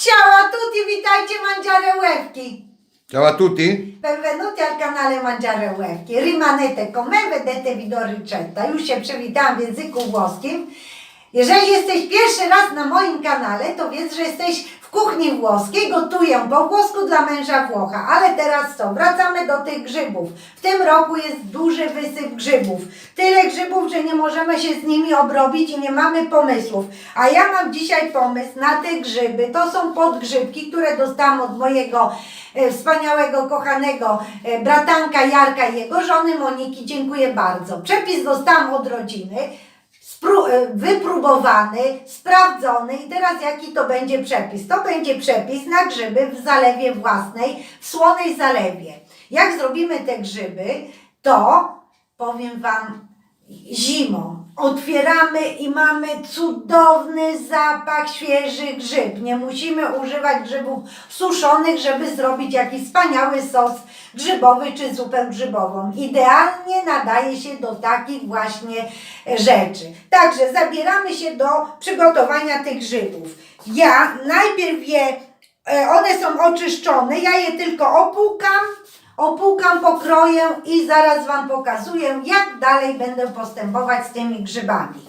Ciao a tutti, witajcie Mangiare Łewki. Ciao a tutti. Benvenuti al canale Mangiare Łewki. Rimanete con me, vedete video ricetta. Już się przywitałam w języku włoskim. Jeżeli jesteś pierwszy raz na moim kanale, to wiedz, że jesteś w kuchni włoskiej. Gotuję po włosku dla męża Włocha. Ale teraz co? Wracamy do tych grzybów. W tym roku jest duży wysyp grzybów. Tyle grzybów, że nie możemy się z nimi obrobić i nie mamy pomysłów. A ja mam dzisiaj pomysł na te grzyby. To są podgrzybki, które dostałam od mojego wspaniałego, kochanego bratanka Jarka i jego żony Moniki. Dziękuję bardzo. Przepis dostałam od rodziny. Wypróbowany, sprawdzony i teraz jaki to będzie przepis? To będzie przepis na grzyby w zalewie własnej, w Słonej Zalewie. Jak zrobimy te grzyby, to powiem Wam zimą. Otwieramy i mamy cudowny zapach świeżych grzyb. Nie musimy używać grzybów suszonych, żeby zrobić jakiś wspaniały sos grzybowy czy zupę grzybową. Idealnie nadaje się do takich właśnie rzeczy. Także zabieramy się do przygotowania tych grzybów. Ja najpierw one są oczyszczone, ja je tylko opłukam, pokroję i zaraz Wam pokazuję, jak dalej będę postępować z tymi grzybami.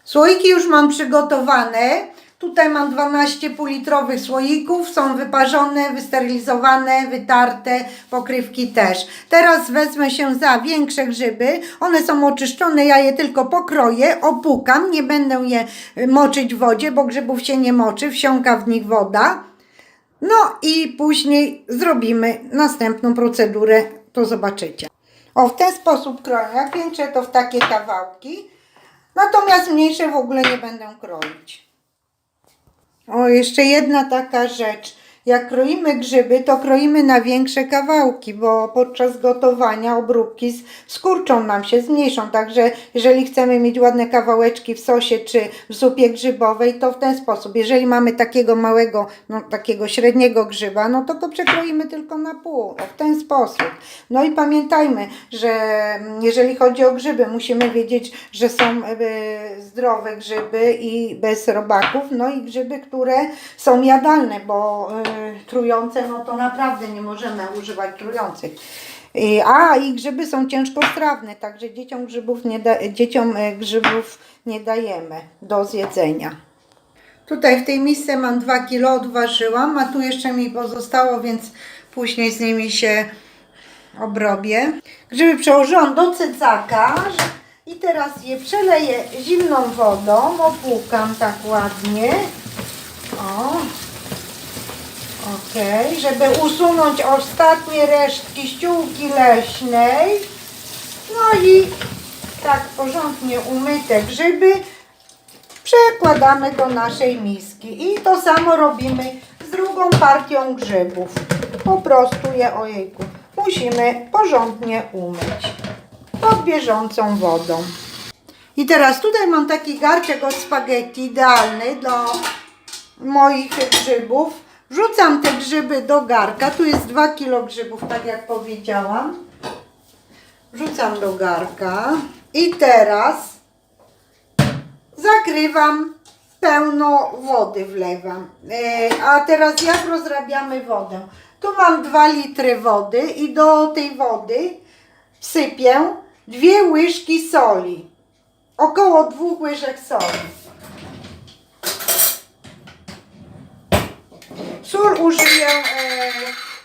Słoiki już mam przygotowane. Tutaj mam 12 półlitrowych słoików. Są wyparzone, wysterylizowane, wytarte, pokrywki też. Teraz wezmę się za większe grzyby. One są oczyszczone, ja je tylko pokroję, opłukam. Nie będę je moczyć w wodzie, bo grzybów się nie moczy, wsiąka w nich woda. No i później zrobimy następną procedurę, to zobaczycie. O, w ten sposób kroję. Jak większe, to w takie kawałki. Natomiast mniejsze w ogóle nie będę kroić. O, jeszcze jedna taka rzecz. Jak kroimy grzyby, to kroimy na większe kawałki, bo podczas gotowania obróbki skurczą nam się, zmniejszą. Także jeżeli chcemy mieć ładne kawałeczki w sosie czy w zupie grzybowej, to w ten sposób. Jeżeli mamy takiego małego, takiego średniego grzyba, no to go przekroimy tylko na pół. W ten sposób. No i pamiętajmy, że jeżeli chodzi o grzyby, musimy wiedzieć, że są zdrowe grzyby i bez robaków. No i grzyby, które są jadalne, bo trujące, no to naprawdę nie możemy używać trujących. I grzyby są ciężkostrawne, także dzieciom grzybów nie dajemy do zjedzenia. Tutaj w tej misce mam 2 kg, odważyłam, a tu jeszcze mi pozostało, więc później z nimi się obrobię. Grzyby przełożyłam do cecaka i teraz je przeleję zimną wodą, opłukam tak ładnie. O. Ok, żeby usunąć ostatnie resztki ściółki leśnej. No i tak porządnie umyte grzyby przekładamy do naszej miski. I to samo robimy z drugą partią grzybów. Po prostu je, ojejku, musimy porządnie umyć pod bieżącą wodą. I teraz tutaj mam taki garczek od spaghetti, idealny do moich grzybów. Wrzucam te grzyby do garka. Tu jest 2 kg grzybów, tak jak powiedziałam. Wrzucam do garka. I teraz zakrywam, pełno wody wlewam. A teraz jak rozrabiamy wodę? Tu mam 2 litry wody i do tej wody wsypię 2 łyżki soli. Około 2 łyżek soli.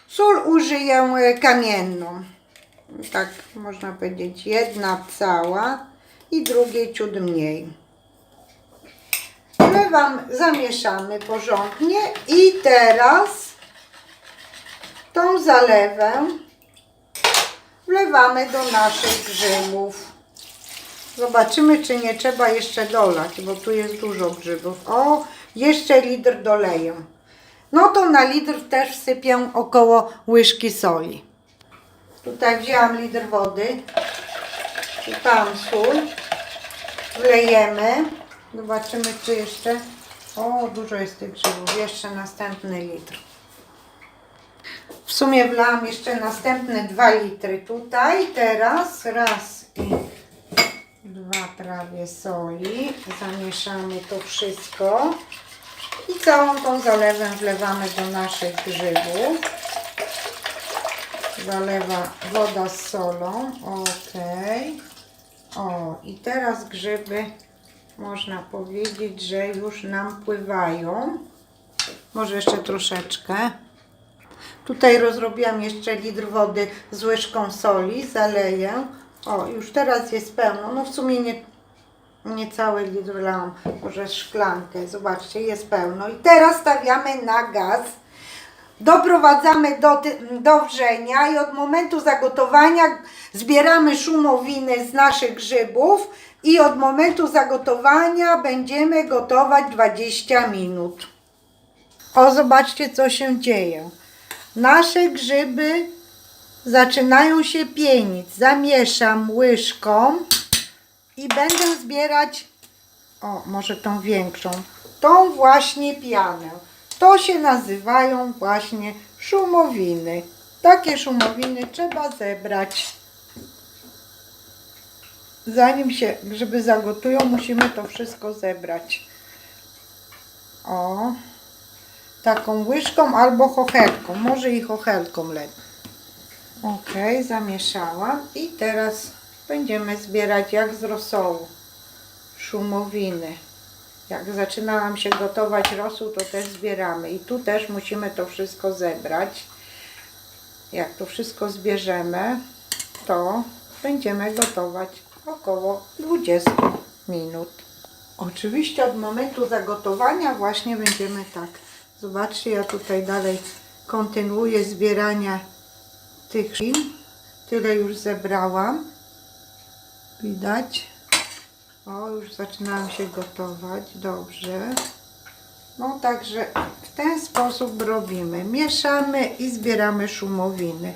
Sól użyję kamienną. Tak można powiedzieć, jedna cała i drugiej ciut mniej. Wlewam, zamieszamy porządnie i teraz tą zalewę wlewamy do naszych grzybów. Zobaczymy, czy nie trzeba jeszcze dolać, bo tu jest dużo grzybów. O, jeszcze litr doleję. No to na litr też wsypię około łyżki soli. Tutaj wzięłam litr wody. Wsypałam sól. Wlejemy. Zobaczymy, czy jeszcze... O, dużo jest tych grzybów. Jeszcze następny litr. W sumie wlałam jeszcze następne 2 litry tutaj. Teraz raz i 2 prawie soli. Zamieszamy to wszystko. I całą tą zalewę wlewamy do naszych grzybów. Zalewa woda z solą. Ok. O, i teraz grzyby, można powiedzieć, że już nam pływają. Może jeszcze troszeczkę. Tutaj rozrobiłam jeszcze litr wody z łyżką soli, zaleję. O, już teraz jest pełno. No w sumie nie cały litr lałam, może szklankę. Zobaczcie, jest pełno. I teraz stawiamy na gaz. Doprowadzamy do wrzenia i od momentu zagotowania zbieramy szumowiny z naszych grzybów i od momentu zagotowania będziemy gotować 20 minut. O, zobaczcie, co się dzieje. Nasze grzyby zaczynają się pienić. Zamieszam łyżką i będę zbierać, o, może tą większą, tą właśnie pianę. To się nazywają właśnie szumowiny. Takie szumowiny trzeba zebrać. Zanim się grzyby zagotują, musimy to wszystko zebrać. O, taką łyżką albo chochelką. Może i chochelką lepiej. Ok, zamieszałam. I teraz będziemy zbierać jak z rosołu szumowiny. Jak zaczynałam się gotować rosół, to też zbieramy. I tu też musimy to wszystko zebrać. Jak to wszystko zbierzemy, to będziemy gotować około 20 minut. Oczywiście od momentu zagotowania właśnie będziemy tak. Zobaczcie, ja tutaj dalej kontynuuję zbierania tych szyn. Tyle już zebrałam. Widać? O, już zaczynam się gotować. Dobrze. No także w ten sposób robimy. Mieszamy i zbieramy szumowiny.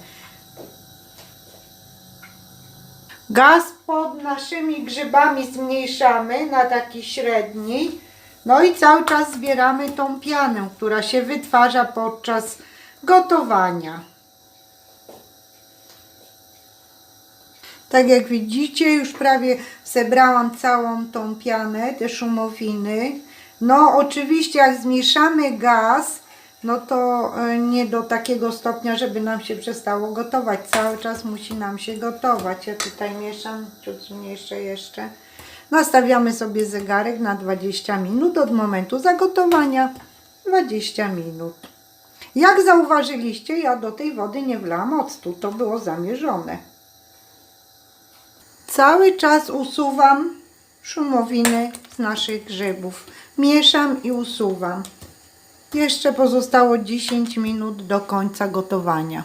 Gaz pod naszymi grzybami zmniejszamy na taki średni. No i cały czas zbieramy tą pianę, która się wytwarza podczas gotowania. Tak jak widzicie, już prawie zebrałam całą tą pianę, te szumowiny. No oczywiście jak zmniejszamy gaz, no to nie do takiego stopnia, żeby nam się przestało gotować. Cały czas musi nam się gotować. Ja tutaj mieszam, ciut zmniejszę jeszcze. Nastawiamy sobie zegarek na 20 minut od momentu zagotowania. 20 minut. Jak zauważyliście, ja do tej wody nie wlałam octu. To było zamierzone. Cały czas usuwam szumowiny z naszych grzybów. Mieszam i usuwam. Jeszcze pozostało 10 minut do końca gotowania.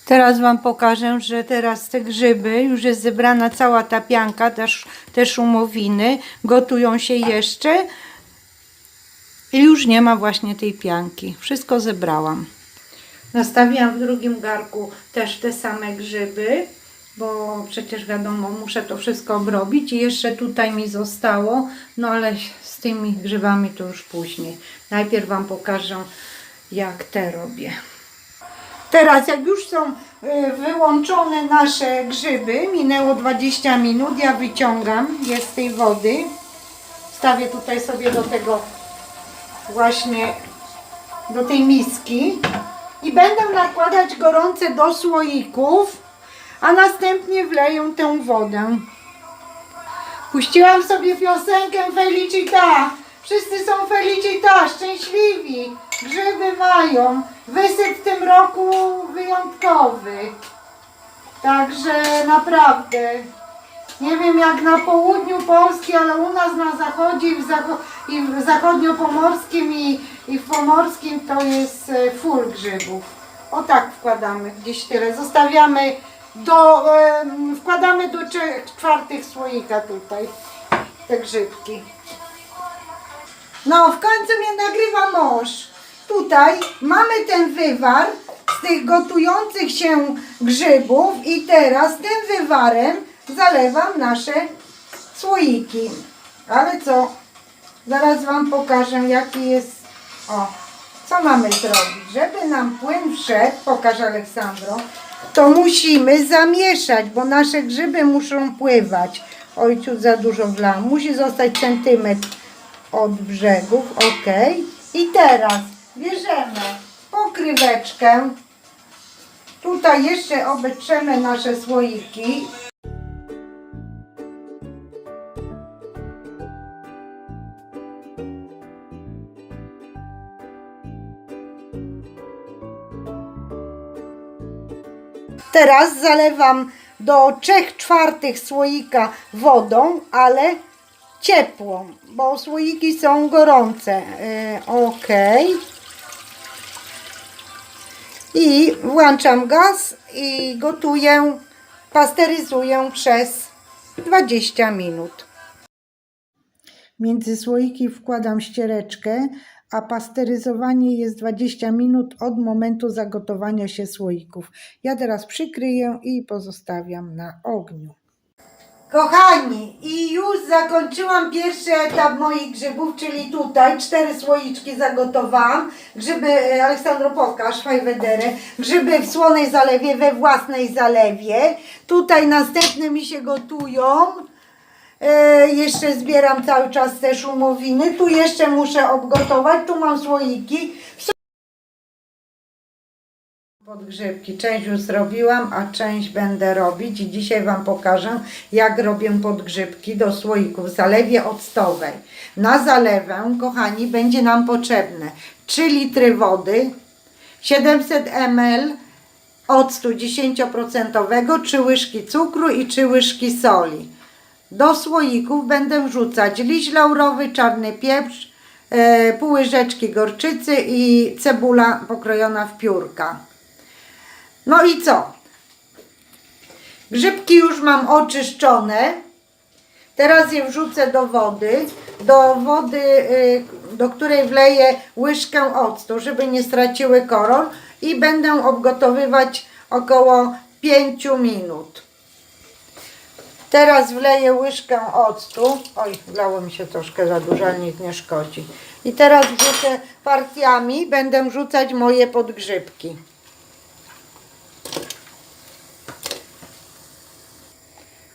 Teraz Wam pokażę, że teraz te grzyby, już jest zebrana cała ta pianka, też te szumowiny, gotują się jeszcze i już nie ma właśnie tej pianki. Wszystko zebrałam. Nastawiłam w drugim garku też te same grzyby, bo przecież wiadomo, muszę to wszystko obrobić i jeszcze tutaj mi zostało, no ale z tymi grzybami to już później. Najpierw Wam pokażę, jak te robię. Teraz jak już są wyłączone nasze grzyby, minęło 20 minut, ja wyciągam je z tej wody. Stawię tutaj sobie do tego właśnie, do tej miski i będę nakładać gorące do słoików, a następnie wleję tę wodę. Puściłam sobie piosenkę Felicita. Wszyscy są Felicita, szczęśliwi. Grzyby mają. Wysyp w tym roku wyjątkowy. Także naprawdę. Nie wiem jak na południu Polski, ale u nas na zachodzie i w zachodniopomorskim i w pomorskim to jest full grzybów. O tak wkładamy gdzieś tyle. Zostawiamy wkładamy do 3/4 słoika tutaj te grzybki. No w końcu mnie nagrywa mąż. Tutaj mamy ten wywar z tych gotujących się grzybów i teraz tym wywarem zalewam nasze słoiki. Ale co? Zaraz Wam pokażę jaki jest. O, co mamy zrobić? Żeby nam płyn wszedł, pokaż Aleksandro, to musimy zamieszać, bo nasze grzyby muszą pływać. Oj, ciut za dużo wlałam. Musi zostać centymetr od brzegów, ok. I teraz bierzemy pokryweczkę. Tutaj jeszcze obetrzemy nasze słoiki. Teraz zalewam do 3/4 słoika wodą, ale ciepłą, bo słoiki są gorące. Ok. I włączam gaz i gotuję, pasteryzuję przez 20 minut. Między słoiki wkładam ściereczkę, a pasteryzowanie jest 20 minut od momentu zagotowania się słoików. Ja teraz przykryję i pozostawiam na ogniu. Kochani, i już zakończyłam pierwszy etap moich grzybów, czyli tutaj 4 słoiczki zagotowałam. Grzyby, Aleksandro, pokaż, fajwedery. Grzyby w słonej zalewie, we własnej zalewie. Tutaj następne mi się gotują. Jeszcze zbieram cały czas te szumowiny. Tu jeszcze muszę obgotować. Tu mam słoiki. Podgrzybki. Część już zrobiłam, a część będę robić i dzisiaj Wam pokażę, jak robię podgrzybki do słoików w zalewie octowej. Na zalewę, kochani, będzie nam potrzebne 3 litry wody, 700 ml octu 10%, 3 łyżki cukru i 3 łyżki soli. Do słoików będę wrzucać liść laurowy, czarny pieprz, pół łyżeczki gorczycy i cebula pokrojona w piórka. No i co? Grzybki już mam oczyszczone. Teraz je wrzucę do wody. Do której wleję łyżkę octu, żeby nie straciły kolor. I będę obgotowywać około 5 minut. Teraz wleję łyżkę octu. Oj, wlało mi się troszkę za dużo, ale nic nie szkodzi. I teraz wrzucę partiami. Będę wrzucać moje podgrzybki.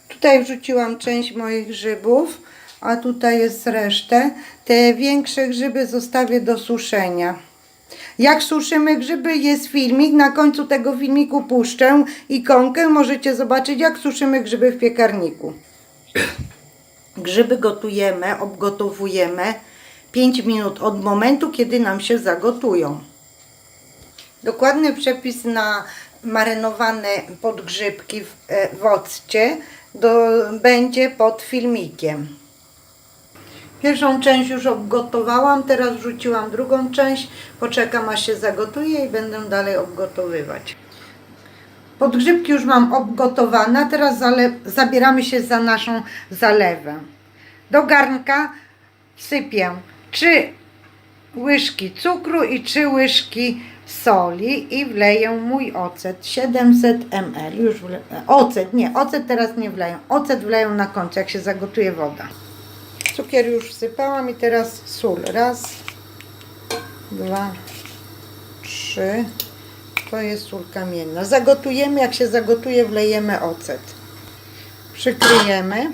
Tutaj wrzuciłam część moich grzybów, a tutaj jest resztę. Te większe grzyby zostawię do suszenia. Jak suszymy grzyby, jest filmik. Na końcu tego filmiku puszczę ikonkę. Możecie zobaczyć, jak suszymy grzyby w piekarniku. Grzyby gotujemy, obgotowujemy 5 minut od momentu, kiedy nam się zagotują. Dokładny przepis na marynowane podgrzybki w occie będzie pod filmikiem. Pierwszą część już obgotowałam, teraz wrzuciłam drugą część. Poczekam, aż się zagotuje i będę dalej obgotowywać. Podgrzybki już mam obgotowane, teraz zabieramy się za naszą zalewę. Do garnka wsypię 3 łyżki cukru i 3 łyżki soli i wleję mój ocet 700 ml. Już ocet teraz nie wleję. Ocet wleję na końcu, jak się zagotuje woda. Cukier już wsypałam i teraz sól. 1, 2, 3. To jest sól kamienna. Zagotujemy, jak się zagotuje, wlejemy ocet. Przykryjemy.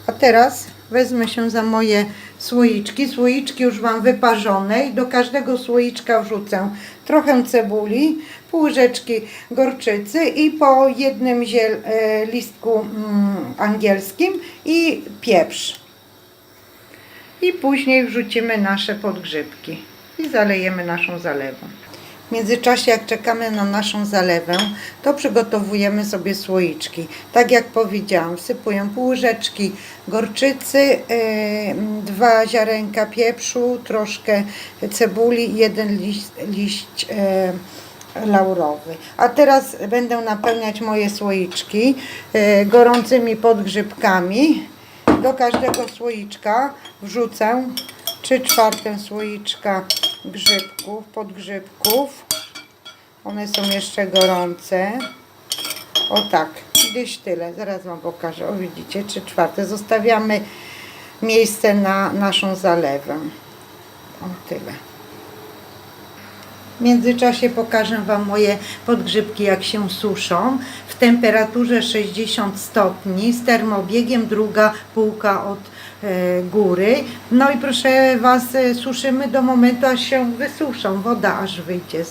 A teraz wezmę się za moje słoiczki. Słoiczki już mam wyparzone i do każdego słoiczka wrzucę trochę cebuli, pół łyżeczki gorczycy i po jednym listku angielskim i pieprz. I później wrzucimy nasze podgrzybki i zalejemy naszą zalewą. W międzyczasie, jak czekamy na naszą zalewę, to przygotowujemy sobie słoiczki. Tak jak powiedziałam, wsypuję pół łyżeczki gorczycy, 2 ziarenka pieprzu, troszkę cebuli, 1 liść laurowy. A teraz będę napełniać moje słoiczki gorącymi podgrzybkami. Do każdego słoiczka wrzucę 3/4 słoiczka grzybków, podgrzybków. One są jeszcze gorące. O tak, gdzieś tyle. Zaraz Wam pokażę. O, widzicie, 3/4. Zostawiamy miejsce na naszą zalewę. O, tyle. W międzyczasie pokażę Wam moje podgrzybki, jak się suszą. W temperaturze 60 stopni z termobiegiem, druga półka od góry. No i proszę Was, suszymy do momentu, aż się wysuszą. Woda aż wyjdzie,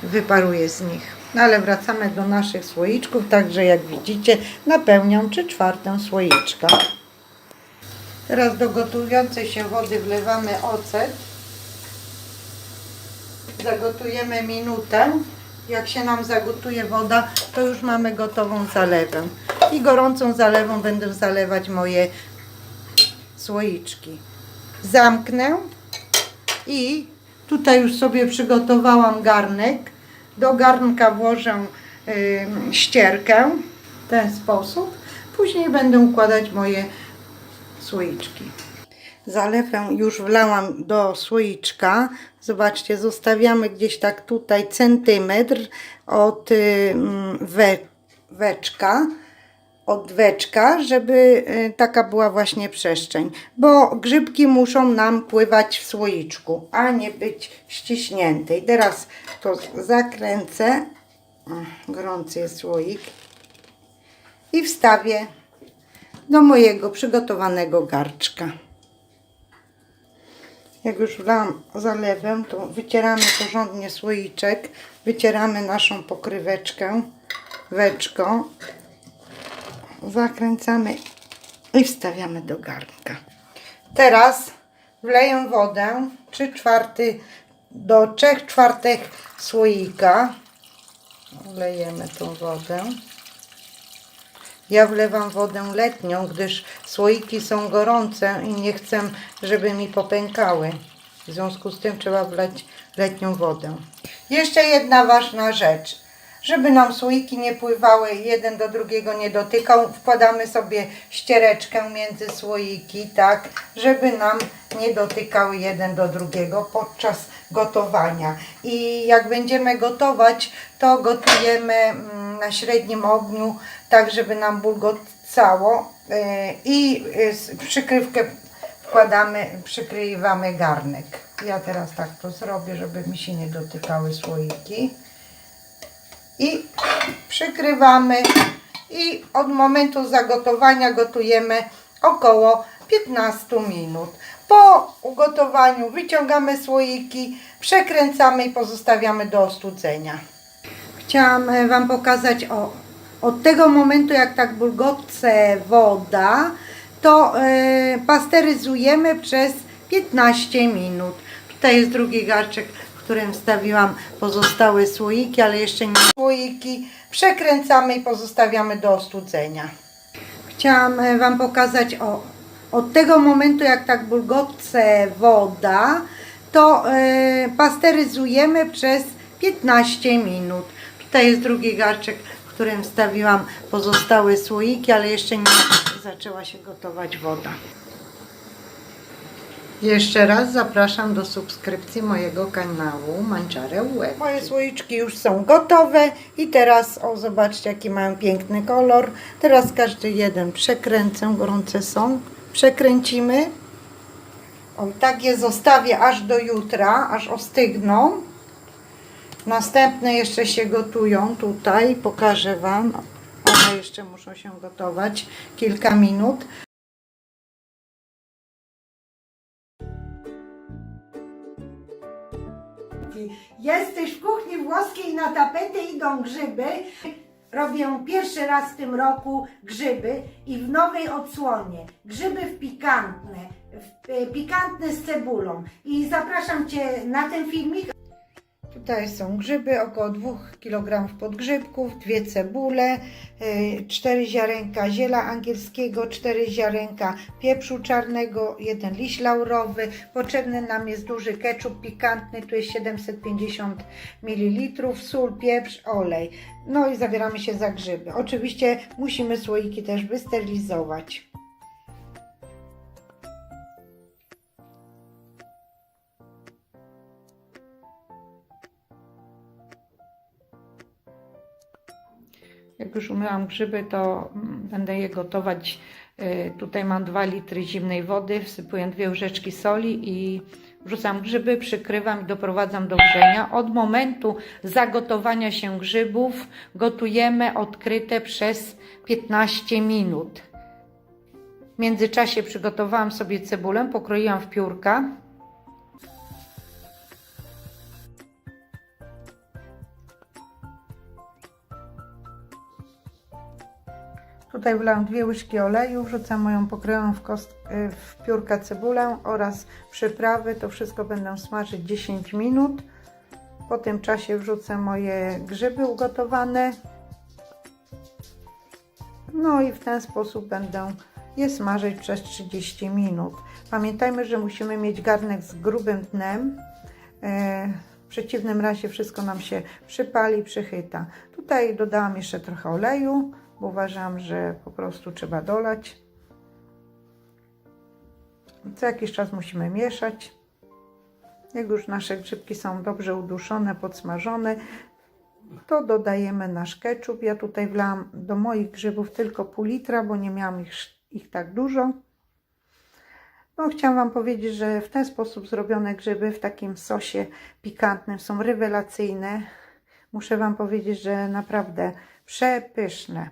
wyparuje z nich. No ale wracamy do naszych słoiczków, także jak widzicie napełniam 3/4 słoiczka. Teraz do gotującej się wody wlewamy ocet. Zagotujemy minutę. Jak się nam zagotuje woda, to już mamy gotową zalewę. I gorącą zalewą będę zalewać moje słoiczki. Zamknę i tutaj już sobie przygotowałam garnek. Do garnka włożę ścierkę w ten sposób. Później będę układać moje słoiczki. Zalewę już wlałam do słoiczka. Zobaczcie, zostawiamy gdzieś tak tutaj centymetr od weczka, żeby taka była właśnie przestrzeń. Bo grzybki muszą nam pływać w słoiczku, a nie być ściśnięte. I teraz to zakręcę. Gorący jest słoik. I wstawię do mojego przygotowanego garczka. Jak już wlałam zalewę, to wycieramy porządnie słoiczek, wycieramy naszą pokryweczkę weczką, zakręcamy i wstawiamy do garnka. Teraz wleję wodę 3/4 do 3/4 słoika. Wlejemy tą wodę. Ja wlewam wodę letnią, gdyż słoiki są gorące i nie chcę, żeby mi popękały. W związku z tym trzeba wlać letnią wodę. Jeszcze jedna ważna rzecz. Żeby nam słoiki nie pływały, jeden do drugiego nie dotykał, wkładamy sobie ściereczkę między słoiki, tak, żeby nam nie dotykały jeden do drugiego podczas gotowania. I jak będziemy gotować, to gotujemy na średnim ogniu, tak żeby nam bulgocało i przykrywkę wkładamy, przykrywamy garnek. Ja teraz tak to zrobię, żeby mi się nie dotykały słoiki. I przykrywamy i od momentu zagotowania gotujemy około 15 minut. Po ugotowaniu wyciągamy słoiki, przekręcamy i pozostawiamy do ostudzenia. Chciałam Wam pokazać od tego momentu, jak tak bulgoce woda, to pasteryzujemy przez 15 minut. Tutaj jest drugi garczek, w którym wstawiłam pozostałe słoiki, ale jeszcze nie słoiki. Przekręcamy i pozostawiamy do ostudzenia. Chciałam Wam pokazać od tego momentu, jak tak bulgoce woda, to pasteryzujemy przez 15 minut. Tutaj jest drugi garczek, w którym wstawiłam pozostałe słoiki, ale jeszcze nie zaczęła się gotować woda. Jeszcze raz zapraszam do subskrypcji mojego kanału Manciare Web. Moje słoiczki już są gotowe i teraz, zobaczcie jaki mają piękny kolor. Teraz każdy jeden przekręcę, gorące są. Przekręcimy. Tak je zostawię aż do jutra, aż ostygną. Następne jeszcze się gotują tutaj, pokażę Wam. One jeszcze muszą się gotować kilka minut. Jesteś w kuchni włoskiej, na tapetę idą grzyby. Robię pierwszy raz w tym roku grzyby i w nowej odsłonie. Grzyby pikantne z cebulą. I zapraszam Cię na ten filmik. Tutaj są grzyby, około 2 kg podgrzybków, 2 cebule, 4 ziarenka ziela angielskiego, 4 ziarenka pieprzu czarnego, 1 liść laurowy. Potrzebny nam jest duży ketchup pikantny, tu jest 750 ml, sól, pieprz, olej. No i zabieramy się za grzyby. Oczywiście musimy słoiki też wysterylizować. Jak już umyłam grzyby, to będę je gotować. Tutaj mam 2 litry zimnej wody, wsypuję 2 łyżeczki soli i wrzucam grzyby, przykrywam i doprowadzam do wrzenia. Od momentu zagotowania się grzybów gotujemy odkryte przez 15 minut. międzyczasie przygotowałam sobie cebulę, pokroiłam w piórka. Tutaj wlałam 2 łyżki oleju, wrzucam moją pokrojoną w piórka cebulę oraz przyprawy. To wszystko będę smażyć 10 minut. Po tym czasie wrzucę moje grzyby ugotowane. No i w ten sposób będę je smażyć przez 30 minut. Pamiętajmy, że musimy mieć garnek z grubym dnem. W przeciwnym razie wszystko nam się przypali, przychyta. Tutaj dodałam jeszcze trochę oleju, bo uważam, że po prostu trzeba dolać. Co jakiś czas musimy mieszać. Jak już nasze grzybki są dobrze uduszone, podsmażone, to dodajemy nasz ketchup. Ja tutaj wlałam do moich grzybów tylko pół litra, bo nie miałam ich tak dużo. No, chciałam Wam powiedzieć, że w ten sposób zrobione grzyby w takim sosie pikantnym są rewelacyjne. Muszę Wam powiedzieć, że naprawdę przepyszne.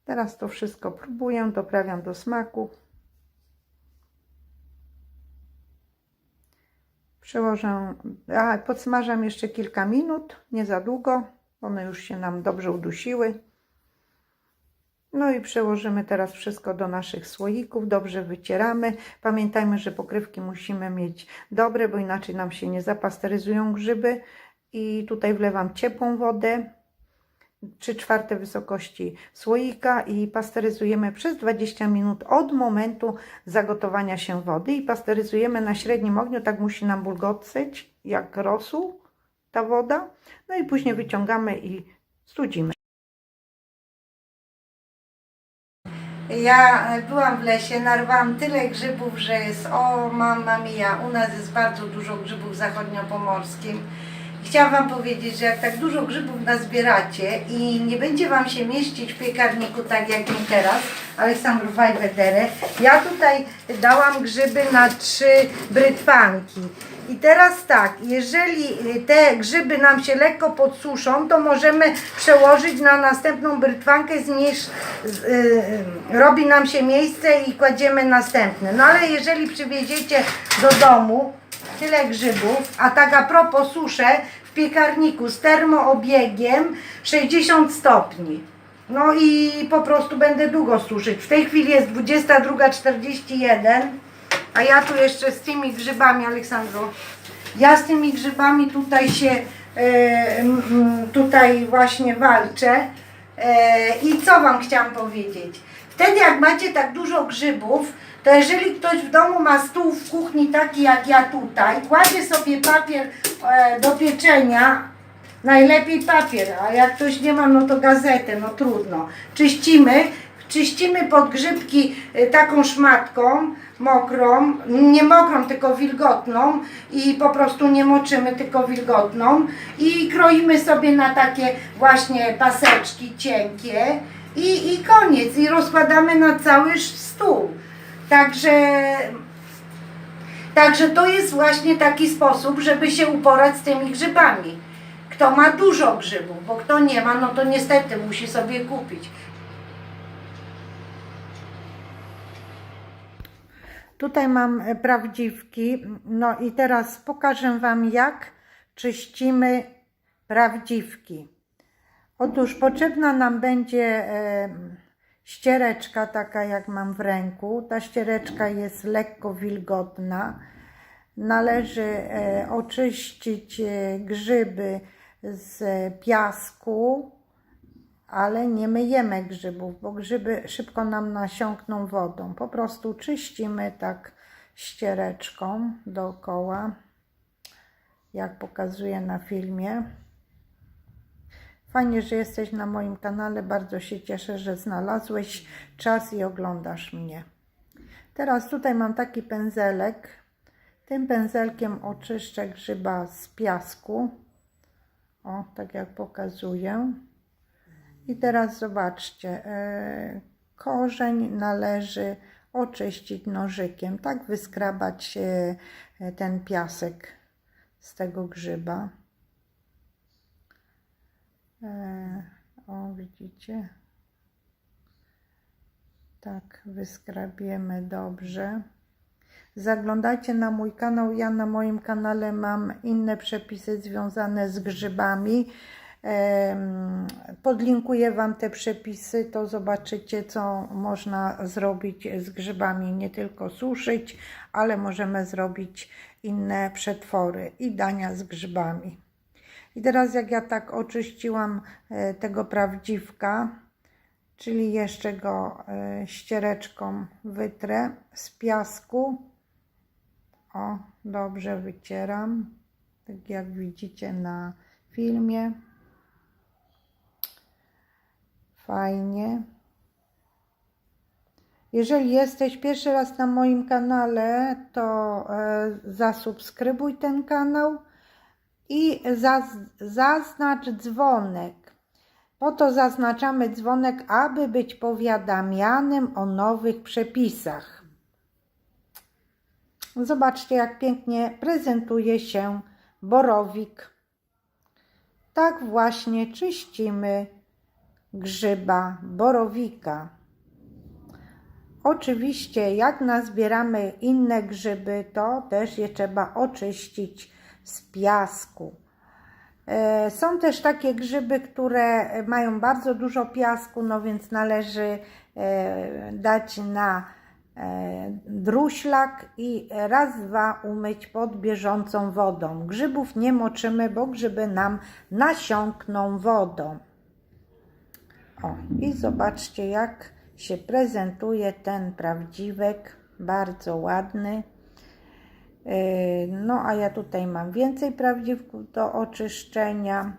Teraz to wszystko próbuję, doprawiam do smaku. Przełożę, podsmażam jeszcze kilka minut, nie za długo. One już się nam dobrze udusiły. No i przełożymy teraz wszystko do naszych słoików, dobrze wycieramy. Pamiętajmy, że pokrywki musimy mieć dobre, bo inaczej nam się nie zapasteryzują grzyby. I tutaj wlewam ciepłą wodę, 3/4 wysokości słoika i pasteryzujemy przez 20 minut od momentu zagotowania się wody. I pasteryzujemy na średnim ogniu, tak musi nam bulgotać jak rosół ta woda. No i później wyciągamy i studzimy. Ja byłam w lesie, narwałam tyle grzybów, że jest, o mamma mia, u nas jest bardzo dużo grzybów w zachodniopomorskim. Chciałam Wam powiedzieć, że jak tak dużo grzybów nazbieracie i nie będzie Wam się mieścić w piekarniku tak jak mi teraz, Aleksandru Wajwederę, ja tutaj dałam grzyby na 3 brytwanki. I teraz tak, jeżeli te grzyby nam się lekko podsuszą, to możemy przełożyć na następną brytwankę, robi nam się miejsce i kładziemy następne. No ale jeżeli przywieziecie do domu tyle grzybów, a tak a propos suszę w piekarniku z termoobiegiem 60 stopni. No i po prostu będę długo suszyć. W tej chwili jest 22:41. A ja tu jeszcze z tymi grzybami, Aleksandro, ja z tymi grzybami tutaj się, tutaj właśnie walczę. I co Wam chciałam powiedzieć? Wtedy jak macie tak dużo grzybów, to jeżeli ktoś w domu ma stół w kuchni taki jak ja tutaj, kładzie sobie papier do pieczenia, najlepiej papier, a jak ktoś nie ma, no to gazetę, no trudno. Czyścimy podgrzybki taką szmatką mokrą, nie mokrą, tylko wilgotną i po prostu nie moczymy, tylko wilgotną i kroimy sobie na takie właśnie paseczki cienkie i koniec, i rozkładamy na cały stół. Także to jest właśnie taki sposób, żeby się uporać z tymi grzybami. Kto ma dużo grzybów, bo kto nie ma, no to niestety musi sobie kupić. Tutaj mam prawdziwki, no i teraz pokażę Wam, jak czyścimy prawdziwki. Otóż potrzebna nam będzie ściereczka, taka jak mam w ręku. Ta ściereczka jest lekko wilgotna. Należy oczyścić grzyby z piasku, ale nie myjemy grzybów, bo grzyby szybko nam nasiąkną wodą. Po prostu czyścimy tak ściereczką dookoła, jak pokazuję na filmie. Fajnie, że jesteś na moim kanale, bardzo się cieszę, że znalazłeś czas i oglądasz mnie. Teraz tutaj mam taki pędzelek. Tym pędzelkiem oczyszczę grzyba z piasku. O, tak jak pokazuję. I teraz zobaczcie, korzeń należy oczyścić nożykiem, tak wyskrabać ten piasek z tego grzyba. O, widzicie? Tak, wyskrabiemy dobrze. Zaglądajcie na mój kanał. Ja na moim kanale mam inne przepisy związane z grzybami. Podlinkuję Wam te przepisy, to zobaczycie, co można zrobić z grzybami. Nie tylko suszyć, ale możemy zrobić inne przetwory i dania z grzybami. I teraz jak ja tak oczyściłam tego prawdziwka, czyli jeszcze go ściereczką wytrę z piasku. O, dobrze wycieram, tak jak widzicie na filmie. Fajnie. Jeżeli jesteś pierwszy raz na moim kanale, to zasubskrybuj ten kanał i zaznacz dzwonek. Po to zaznaczamy dzwonek, aby być powiadamianym o nowych przepisach. Zobaczcie, jak pięknie prezentuje się borowik. Tak właśnie czyścimy grzyba borowika. Oczywiście, jak nazbieramy inne grzyby, to też je trzeba oczyścić z piasku. Są też takie grzyby, które mają bardzo dużo piasku, no więc należy dać na druślak i raz, dwa umyć pod bieżącą wodą. Grzybów nie moczymy, bo grzyby nam nasiąkną wodą. O, i zobaczcie, jak się prezentuje ten prawdziwek, bardzo ładny. No a ja tutaj mam więcej prawdziwków do oczyszczenia.